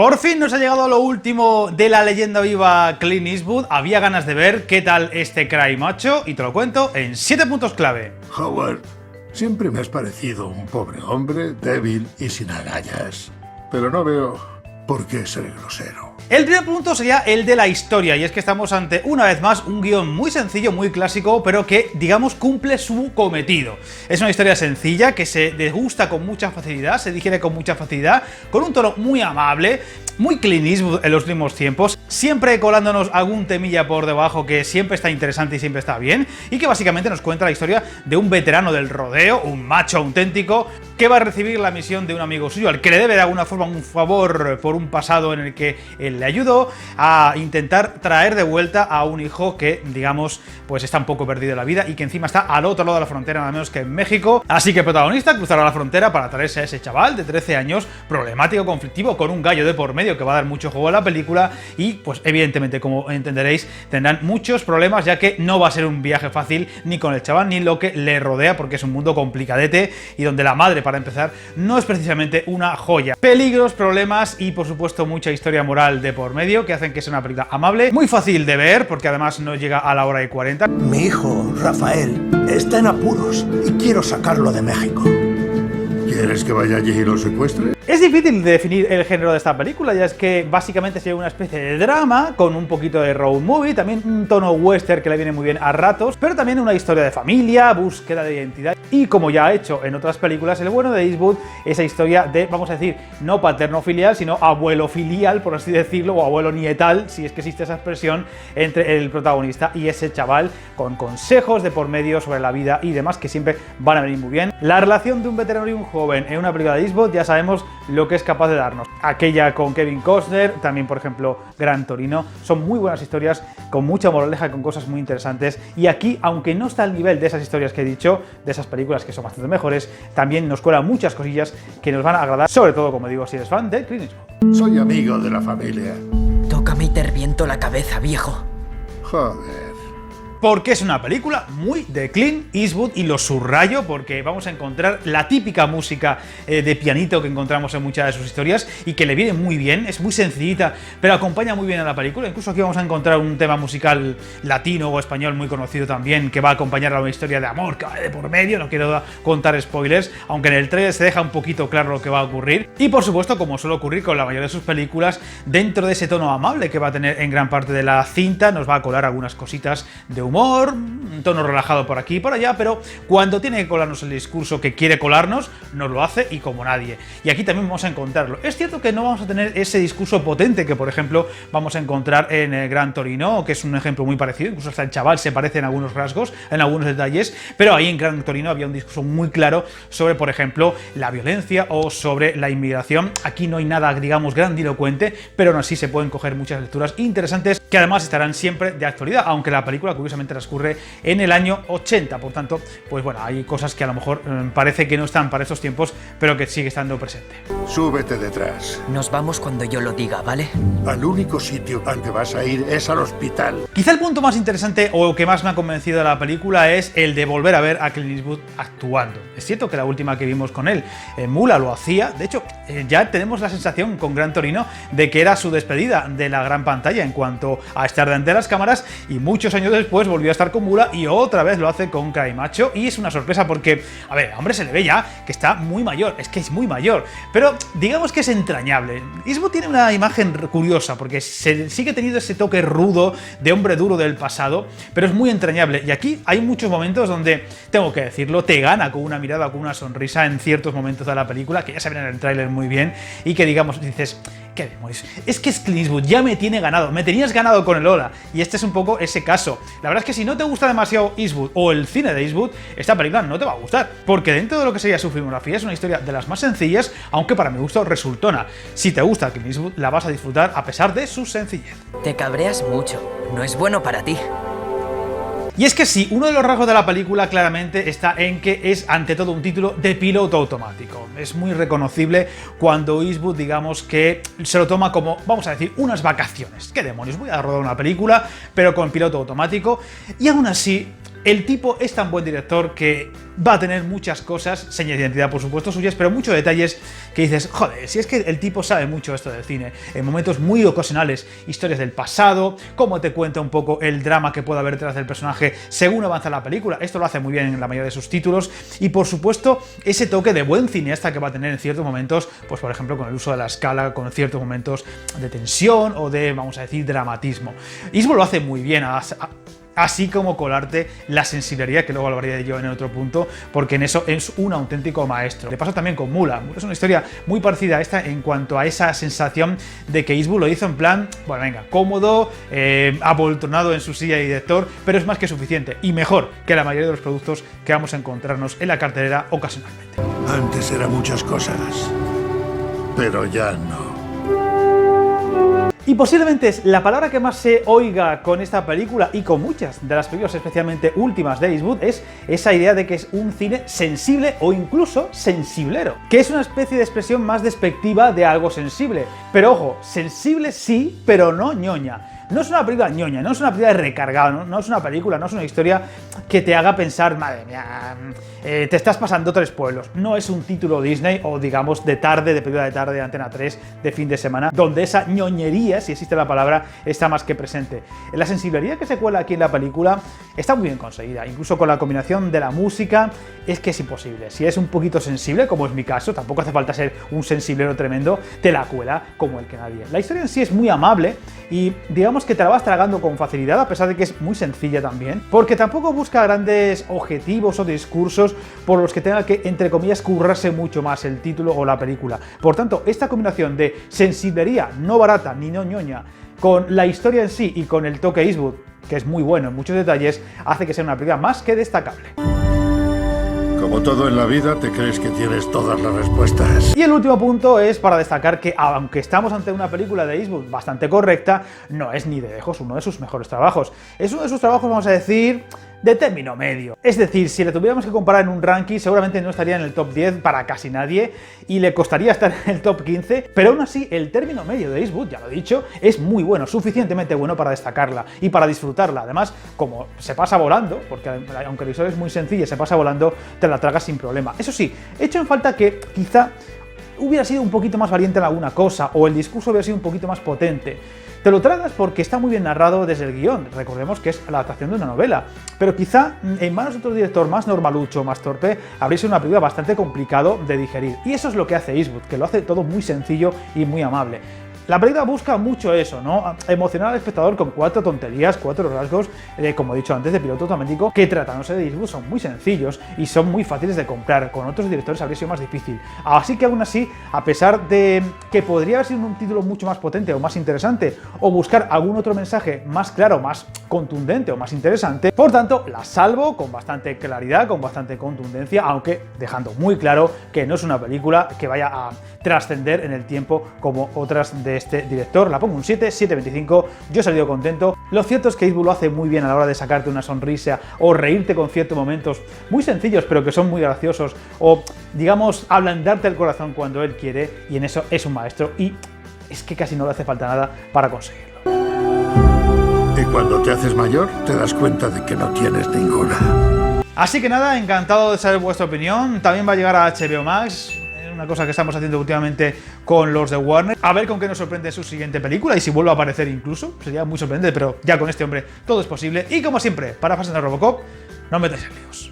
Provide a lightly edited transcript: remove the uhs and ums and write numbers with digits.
Por fin nos ha llegado lo último de la leyenda viva Clint Eastwood. Había ganas de ver qué tal este cray macho y te lo cuento en 7 puntos clave. Howard, siempre me has parecido un pobre hombre, débil y sin agallas. Pero no veo por qué ser grosero. El primer punto sería el de la historia, y es que estamos ante, una vez más, un guión muy sencillo, muy clásico, pero que, digamos, cumple su cometido. Es una historia sencilla, que se degusta con mucha facilidad, se digiere con mucha facilidad, con un tono muy amable, muy Clint Eastwood en los últimos tiempos, siempre colándonos algún temilla por debajo que siempre está interesante y siempre está bien, y que básicamente nos cuenta la historia de un veterano del rodeo, un macho auténtico, que va a recibir la misión de un amigo suyo, al que le debe de alguna forma un favor por un pasado en el que él le ayudó a intentar traer de vuelta a un hijo que, digamos, pues está un poco perdido en la vida y que encima está al otro lado de la frontera, nada menos que en México. Así que el protagonista cruzará la frontera para traerse a ese chaval de 13 años, problemático, conflictivo, con un gallo de por medio que va a dar mucho juego a la película y, pues evidentemente, como entenderéis, tendrán muchos problemas, ya que no va a ser un viaje fácil ni con el chaval ni lo que le rodea, porque es un mundo complicadete y donde la madre, para empezar, no es precisamente una joya. Peligros, problemas y, por supuesto, mucha historia moral de por medio que hacen que sea una película amable, muy fácil de ver, porque además no llega a la hora y 40. Mi hijo, Rafael, está en apuros y quiero sacarlo de México. ¿Quieres que vaya allí y lo secuestre? Es difícil de definir el género de esta película, ya es que básicamente sería una especie de drama con un poquito de road movie, también un tono western que le viene muy bien a ratos, pero también una historia de familia, búsqueda de identidad y, como ya ha hecho en otras películas, el bueno de Eastwood, esa historia de, vamos a decir, no paterno-filial, sino abuelo-filial, por así decirlo, o abuelo-nietal, si es que existe esa expresión, entre el protagonista y ese chaval, con consejos de por medio sobre la vida y demás que siempre van a venir muy bien. La relación de un veterano y un joven en una película de Eastwood ya sabemos lo que es capaz de darnos. Aquella con Kevin Costner, también por ejemplo Gran Torino, son muy buenas historias con mucha moraleja, con cosas muy interesantes, y aquí, aunque no está al nivel de esas historias que he dicho, de esas películas que son bastante mejores, también nos cuelan muchas cosillas que nos van a agradar, sobre todo, como digo, si eres fan de Clint Eastwood. Soy amigo de la familia. Tócame y te reviento la cabeza, viejo. Joder. Porque es una película muy de Clint Eastwood, y lo subrayo porque vamos a encontrar la típica música de pianito que encontramos en muchas de sus historias y que le viene muy bien, es muy sencillita pero acompaña muy bien a la película. Incluso aquí vamos a encontrar un tema musical latino o español muy conocido también que va a acompañar a una historia de amor que va de por medio. No quiero contar spoilers, aunque en el trailer se deja un poquito claro lo que va a ocurrir, y por supuesto, como suele ocurrir con la mayoría de sus películas, dentro de ese tono amable que va a tener en gran parte de la cinta, nos va a colar algunas cositas de humor, un tono relajado por aquí y por allá, pero cuando tiene que colarnos el discurso que quiere colarnos, nos lo hace y como nadie. Y aquí también vamos a encontrarlo. Es cierto que no vamos a tener ese discurso potente que, por ejemplo, vamos a encontrar en el Gran Torino, que es un ejemplo muy parecido, incluso hasta el chaval se parece en algunos rasgos, en algunos detalles, pero ahí en Gran Torino había un discurso muy claro sobre, por ejemplo, la violencia o sobre la inmigración. Aquí no hay nada, digamos, grandilocuente, pero aún así se pueden coger muchas lecturas interesantes que además estarán siempre de actualidad, aunque la película curiosamente transcurre en el año 80, por tanto, pues bueno, hay cosas que a lo mejor parece que no están para estos tiempos, pero que sigue estando presente. Súbete detrás. Nos vamos cuando yo lo diga, ¿vale? Al único sitio al que vas a ir es al hospital. Quizá el punto más interesante o que más me ha convencido de la película es el de volver a ver a Clint Eastwood actuando. Es cierto que la última que vimos con él, Mula, lo hacía. De hecho, ya tenemos la sensación con Gran Torino de que era su despedida de la gran pantalla en cuanto a estar delante de las cámaras, y muchos años después volvió a estar con Mula y otra vez lo hace con Cry Macho, y es una sorpresa porque, a ver, hombre, se le ve ya que está muy mayor, es que es muy mayor, pero digamos que es entrañable. Eastwood tiene una imagen curiosa porque sigue teniendo ese toque rudo de hombre duro del pasado, pero es muy entrañable, y aquí hay muchos momentos donde, tengo que decirlo, te gana con una mirada o con una sonrisa en ciertos momentos de la película, que ya se ven en el tráiler muy bien, y que, digamos, dices, ¿qué demonios? Es que es Clint Eastwood, ya me tiene ganado, me tenías ganado con el Hola, y este es un poco ese caso. La verdad es que si no te gusta demasiado Eastwood o el cine de Eastwood, esta película no te va a gustar, porque dentro de lo que sería su filmografía es una historia de las más sencillas, aunque para mi gusto resultona. Si te gusta Clint Eastwood, la vas a disfrutar a pesar de su sencillez. Te cabreas mucho, no es bueno para ti. Y es que sí, uno de los rasgos de la película claramente está en que es ante todo un título de piloto automático. Es muy reconocible cuando Eastwood, digamos, que se lo toma como, vamos a decir, unas vacaciones. ¿Qué demonios? Voy a rodar una película, pero con piloto automático, y aún así El tipo es tan buen director que va a tener muchas cosas, señas de identidad por supuesto suyas, pero muchos detalles que dices, joder, si es que el tipo sabe mucho esto del cine, en momentos muy ocasionales, historias del pasado, cómo te cuenta un poco el drama que puede haber detrás del personaje según avanza la película, esto lo hace muy bien en la mayoría de sus títulos, y por supuesto ese toque de buen cineasta que va a tener en ciertos momentos, pues por ejemplo con el uso de la escala, con ciertos momentos de tensión o de, vamos a decir, dramatismo. Eastwood lo hace muy bien, así como colarte la sensibilidad, que luego hablaría de ello en otro punto, porque en eso es un auténtico maestro. Le pasa también con Mula. Mula es una historia muy parecida a esta en cuanto a esa sensación de que Eastwood lo hizo en plan, bueno, venga, cómodo, aboltonado en su silla de director, pero es más que suficiente y mejor que la mayoría de los productos que vamos a encontrarnos en la cartelera ocasionalmente. Antes era muchas cosas, pero ya no. Y posiblemente es la palabra que más se oiga con esta película y con muchas de las películas especialmente últimas de Eastwood, es esa idea de que es un cine sensible o incluso sensiblero, que es una especie de expresión más despectiva de algo sensible. Pero ojo, sensible sí, pero no ñoña. No es una película ñoña, no es una película recargada, no es una película, no es una historia que te haga pensar, madre mía, te estás pasando 3 pueblos. No es un título Disney o digamos de tarde, de película de tarde de Antena 3, de fin de semana, donde esa ñoñería, si existe la palabra, está más que presente. La sensibilidad que se cuela aquí en la película está muy bien conseguida, incluso con la combinación de la música, es que es imposible. Si eres un poquito sensible, como es mi caso, tampoco hace falta ser un sensiblero tremendo, te la cuela como el que nadie. La historia en sí es muy amable y digamos que te la vas tragando con facilidad, a pesar de que es muy sencilla también, porque tampoco busca grandes objetivos o discursos por los que tenga que, entre comillas, currarse mucho más el título o la película. Por tanto, esta combinación de sensiblería no barata ni no ñoña, con la historia en sí y con el toque Eastwood, que es muy bueno en muchos detalles, hace que sea una película más que destacable. Como todo en la vida, te crees que tienes todas las respuestas. Y el último punto es para destacar que, aunque estamos ante una película de Eastwood bastante correcta, no es ni de lejos uno de sus mejores trabajos. Es uno de sus trabajos, vamos a decir, de término medio. Es decir, si le tuviéramos que comparar en un ranking, seguramente no estaría en el top 10 para casi nadie y le costaría estar en el top 15, pero aún así el término medio de Eastwood, ya lo he dicho, es muy bueno, suficientemente bueno para destacarla y para disfrutarla. Además, como se pasa volando, porque aunque la historia es muy sencilla, se pasa volando, te la tragas sin problema. Eso sí, he hecho en falta que quizá hubiera sido un poquito más valiente en alguna cosa o el discurso hubiera sido un poquito más potente. Te lo tragas porque está muy bien narrado desde el guión, recordemos que es la adaptación de una novela, pero quizá en manos de otro director más normalucho, más torpe, habría sido una película bastante complicado de digerir. Y eso es lo que hace Eastwood, que lo hace todo muy sencillo y muy amable. La película busca mucho eso, ¿no? Emocionar al espectador con 4 tonterías, 4 rasgos, como he dicho antes, de piloto automático, que tratándose de Eastwood son muy sencillos y son muy fáciles de comprar. Con otros directores habría sido más difícil. Así que aún así, a pesar de que podría haber sido un título mucho más potente o más interesante, o buscar algún otro mensaje más claro, más contundente o más interesante, por tanto, la salvo con bastante claridad, con bastante contundencia, aunque dejando muy claro que no es una película que vaya a trascender en el tiempo como otras de este director. La pongo un 7, 7,25, yo he salido contento. Lo cierto es que Eastwood lo hace muy bien a la hora de sacarte una sonrisa o reírte con ciertos momentos muy sencillos pero que son muy graciosos o, digamos, ablandarte el corazón cuando él quiere, y en eso es un maestro y es que casi no le hace falta nada para conseguirlo. Y cuando te haces mayor, te das cuenta de que no tienes ninguna. Así que nada, encantado de saber vuestra opinión. También va a llegar a HBO Max. Una cosa que estamos haciendo últimamente con los de Warner. A ver con qué nos sorprende su siguiente película y si vuelve a aparecer incluso. Sería muy sorprendente, pero ya con este hombre todo es posible. Y como siempre, para Fast and Robocop, no metáis en líos.